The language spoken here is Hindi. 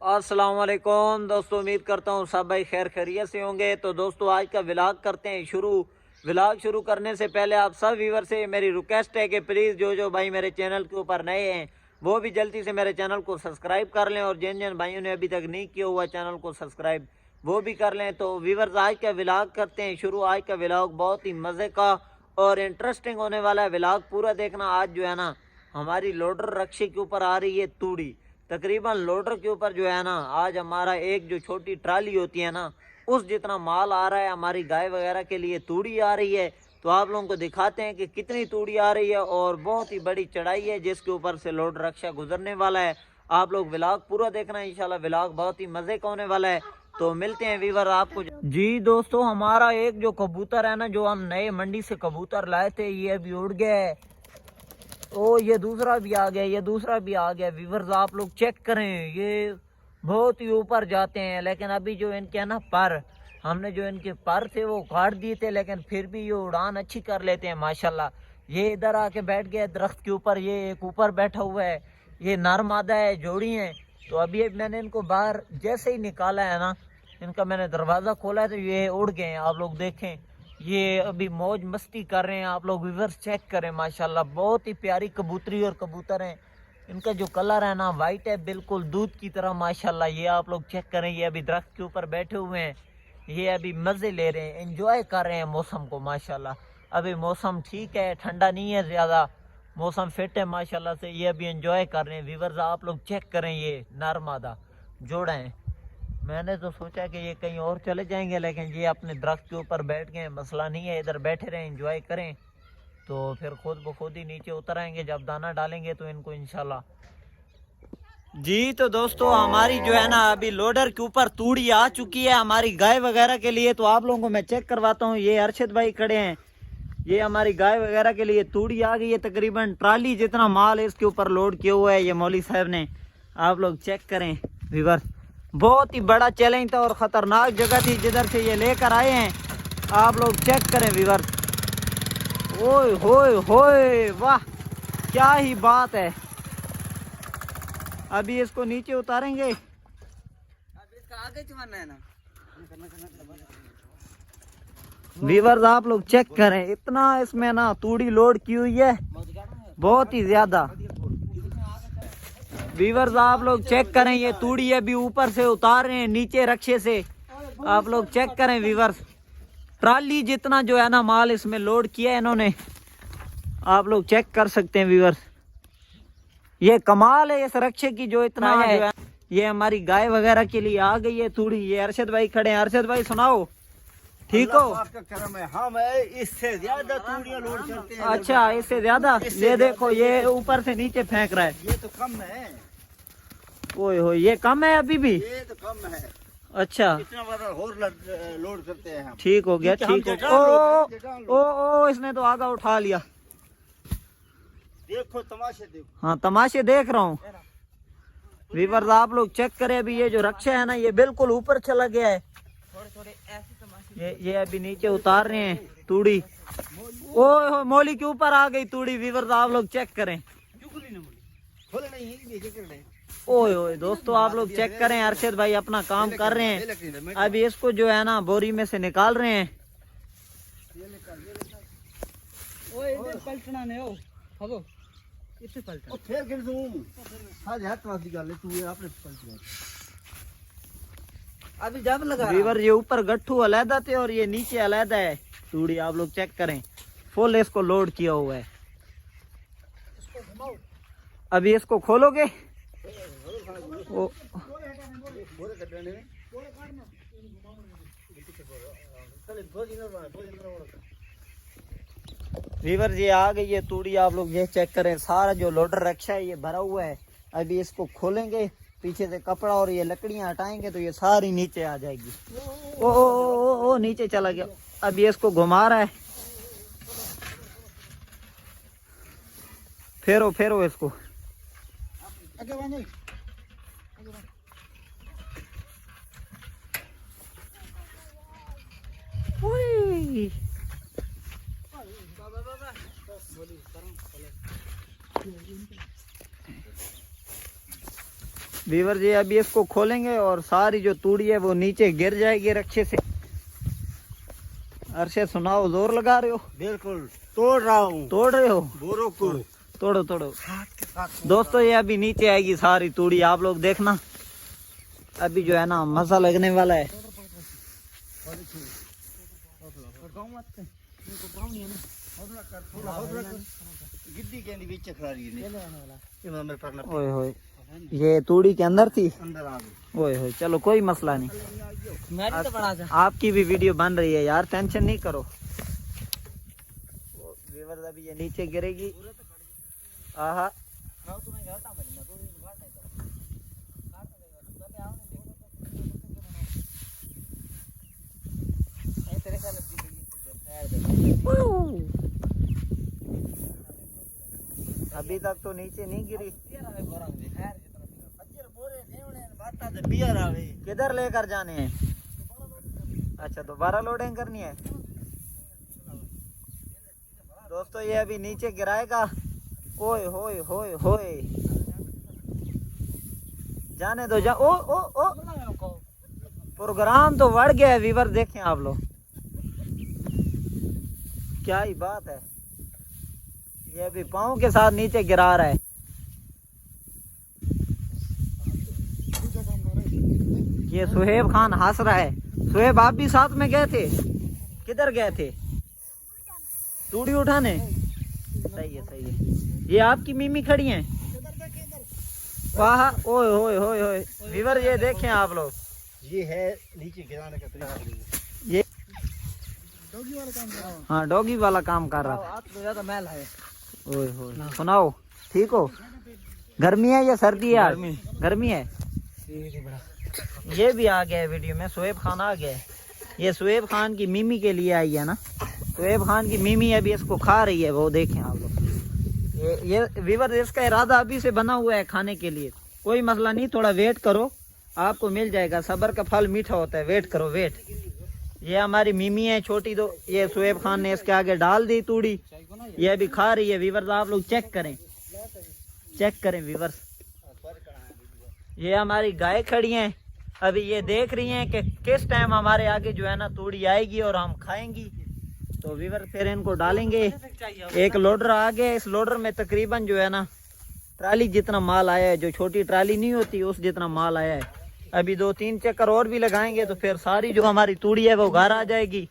अस्सलाम वालेकुम दोस्तों, उम्मीद करता हूँ सब भाई खैर खैरियत से होंगे। तो दोस्तों आज का व्लॉग करते हैं शुरू। व्लॉग शुरू करने से पहले आप सब व्यूवर से मेरी रिक्वेस्ट है कि प्लीज़ जो भाई मेरे चैनल के ऊपर नए हैं वो भी जल्दी से मेरे चैनल को सब्सक्राइब कर लें, और जिन जिन भाइयों ने अभी तक नहीं किया हुआ चैनल को सब्सक्राइब वो भी कर लें। तो व्यूवर्स आज का व्लॉग करते हैं शुरू। आज का व्लॉग बहुत ही मज़े का और इंटरेस्टिंग होने वाला है। व्लॉग पूरा देखना। आज जो है ना हमारी लोडर रक्षे के ऊपर आ रही है तूड़ी। तकरीबन लोडर के ऊपर जो है ना आज हमारा एक जो छोटी ट्राली होती है ना उस जितना माल आ रहा है। हमारी गाय वगैरह के लिए तूड़ी आ रही है। तो आप लोगों को दिखाते हैं कि कितनी तूड़ी आ रही है, और बहुत ही बड़ी चढ़ाई है जिसके ऊपर से लोड रक्षा गुजरने वाला है। आप लोग व्लॉग पूरा देखना, इंशाल्लाह व्लॉग बहुत ही मजे का होने वाला है। तो मिलते हैं व्यूवर आपको। जी दोस्तों, हमारा एक जो कबूतर है ना, जो हम नए मंडी से कबूतर लाए थे, ये अभी उड़ गया है। ओ ये दूसरा भी आ गया, ये दूसरा भी आ गया। व्यूवर्स आप लोग चेक करें, ये बहुत ही ऊपर जाते हैं। लेकिन अभी जो इनके है ना पर, हमने जो इनके पर थे वो काट दिए थे, लेकिन फिर भी ये उड़ान अच्छी कर लेते हैं माशाल्लाह। ये इधर आके बैठ गया दरख्त के ऊपर, ये एक ऊपर बैठा हुआ है। ये नर मादा है, जोड़ी है। तो अभी मैंने इनको बाहर जैसे ही निकाला है ना, इनका मैंने दरवाज़ा खोला है तो ये उड़ गए हैं। आप लोग देखें, ये अभी मौज मस्ती कर रहे हैं। आप लोग व्यूअर्स चेक करें, माशाल्लाह बहुत ही प्यारी कबूतरी और कबूतर हैं। इनका जो कलर है ना वाइट है, बिल्कुल दूध की तरह माशाल्लाह। ये आप लोग चेक करें, ये अभी दरख्त के ऊपर बैठे हुए हैं। ये अभी मज़े ले रहे हैं, एंजॉय कर रहे हैं मौसम को माशाल्लाह। अभी मौसम ठीक है, ठंडा नहीं है ज़्यादा, मौसम फिट है माशाल्लाह से। ये अभी एंजॉय कर रहे हैं। व्यूअर्स आप लोग चेक करें, ये नर मादा जोड़ा है। मैंने तो सोचा कि ये कहीं और चले जाएंगे, लेकिन ये अपने दरख्त के ऊपर बैठ गए। मसला नहीं है, इधर बैठे रहें, एंजॉय करें। तो फिर खुद ब खुद ही नीचे उतर आएंगे जब दाना डालेंगे तो इनको इंशाल्लाह। जी तो दोस्तों, हमारी जो है ना अभी लोडर के ऊपर तूड़ी आ चुकी है हमारी गाय वगैरह के लिए। तो आप लोगों को मैं चेक करवाता हूँ। ये अरशद भाई खड़े हैं, ये हमारी गाय वगैरह के लिए तूड़ी आ गई है। तकरीबन ट्राली जितना माल है इसके ऊपर लोड किया हुआ है ये मौली साहब ने। आप लोग चेक करें व्यूअर्स, बहुत ही बड़ा चैलेंज था और ख़तरनाक जगह थी जिधर से ये लेकर आए हैं। आप लोग चेक करें व्यूअर्स। ओए होए होए, वाह क्या ही बात है। अभी इसको नीचे उतारेंगे। अब इसका आगे चुमाना है ना। व्यूअर्स आप लोग चेक करें, इतना इसमें ना तूड़ी लोड की हुई है, बहुत ही ज्यादा। व्यूअर्स आप लोग चेक करें, ये तूड़ी अभी ऊपर से उतार रहे हैं नीचे रक्षे से। आप लोग चेक करें व्यूअर्स, ट्राली जितना जो है ना माल इसमें लोड किया है इन्होंने। आप लोग चेक कर सकते हैं व्यूअर्स, ये कमाल है इस रक्षे की जो इतना है। ये हमारी गाय वगैरह के लिए आ गई है तूड़ी। ये अरशद भाई खड़े हैं। अरशद भाई सुनाओ, ठीक हो? आपका करम है। हम इससे ज्यादा तूड़ियां लोड करते हैं। अच्छा, इससे ज्यादा? ये देखो, ये ऊपर से नीचे फेंक रहा है। ये तो कम है। ओए हो, ये कम है अभी भी? ये तो कम है। अच्छा, इतना बड़ा और लोड करते हैं हम। ठीक हो गया, ठीक हो। ओ इसने तो आगा उठा लिया। देखो तमाशे देखो। हाँ तमाशे देख रहा हूँ। व्यूअर्स आप लोग चेक करें, अभी ये जो रक्षा है ना ये बिल्कुल ऊपर चला गया है। ये अभी नीचे उतार रहे हैं तूड़ी। ओ मौली के ऊपर आ गई तूड़ी। व्यूअर्स आप लोग चेक करें। ओए ओए दोस्तों आप लोग चेक करें, अरशद भाई अपना काम कर रहे हैं। अभी इसको जो है ना बोरी में से निकाल रहे हैं। पलटना नहीं हो, हबो इसे पलटना। ओ फिर गिर दूं। हां हाथ वाली गल है, तू आपने पलट। अभी जब लगा व्यूअर ये ऊपर गट्ठू अलहदा थे और ये नीचे अलहदा है तूड़ी। आप लोग चेक करें, फुल इसको लोड किया हुआ है। अभी इसको खोलोगे? ओ व्यूअर ये आ गई है तूड़ी। आप लोग ये चेक करें, सारा जो लोडर रक्षा है ये भरा हुआ है। अभी इसको खोलेंगे पीछे से कपड़ा और ये लकड़ियां हटाएंगे तो ये सारी नीचे आ जाएगी। ओ नीचे चला गया। अभी इसको घुमा रहा है। फेरो फेरो इसको। वीवर जी अभी इसको खोलेंगे और सारी जो तूड़ी है वो नीचे गिर जाएगी अच्छे से। अरशद सुनाओ, जोर लगा रहे हो? बिल्कुल तोड़ रहा हूँ। तोड़ रहे हो? बोरों को तोड़ो तोड़ो दोस्तों, ये अभी नीचे आएगी सारी तूड़ी, आप लोग देखना। अभी जो है ना मजा लगने वाला है। गिद्दी के बीच खड़ा रही है। ओए होए, ये तूड़ी के अंदर थी। अंदर आ गई। ओए होए, चलो कोई मसला नहीं। मेरी तो बड़ा था। आपकी भी वीडियो बन रही है यार, टेंशन नहीं करो। वीवर अभी ये नीचे गिरेगी। आहा, अभी तक तो नीचे नहीं गिरी। किधर लेकर जाने हैं? अच्छा, दोबारा लोडिंग करनी है दोस्तों। ये अभी नीचे गिराएगा। ओए होए होए होए, जाने दो, जा। ओ ओ ओ, प्रोग्राम तो बढ़ गया है वीवर, देखें आप लोग, क्या ही बात है। ये अभी पाँव के साथ नीचे गिरा रहा है। ये सुहेब खान हंस रहा है। सुहेब, आप भी साथ में गए थे? किधर गए थे? तूड़ी उठाने? सही है सही है। ये आपकी मिमी खड़ी हैं? वाह, ओए होए होए होए, वीवर ये देखें आप लोग, ये है नीचे गिराने का तरीका। ये हाँ डॉगी वाला काम कर रहा था। तो ज्यादा मैल है। ओए होए, सुनाओ, ठीक हो? गर्मी है या सर्दी है आज? गर्मी है। ये भी आ गया है वीडियो में, सुहेब खान आ गया है। ये सुहेब खान की मिमी के लिए आई है ना। सुहेब खान की मिमी अभी इसको खा रही है, वो देखें आप लोग। ये वीवर, इसका इरादा अभी से बना हुआ है खाने के लिए। कोई मसला नहीं, थोड़ा वेट करो, आपको मिल जाएगा। सब्र का फल मीठा होता है, वेट करो वेट। ये हमारी मिमी है छोटी, दो ये सुहेब खान ने इसके आगे डाल दी तूड़ी, ये अभी खा रही है। वीवर आप लोग चेक करें, चेक करें वीवर। ये हमारी गाय खड़ी हैं, अभी ये देख रही हैं कि किस टाइम हमारे आगे जो है ना तूड़ी आएगी और हम खाएंगी। तो वीवर फिर इनको डालेंगे। एक लोडर आ गया, इस लोडर में तकरीबन जो है ना ट्राली जितना माल आया है, जो छोटी ट्राली नहीं होती उस जितना माल आया है। अभी 2-3 चक्कर और भी लगाएंगे तो फिर सारी जो हमारी तूड़ी है वो घर आ जाएगी।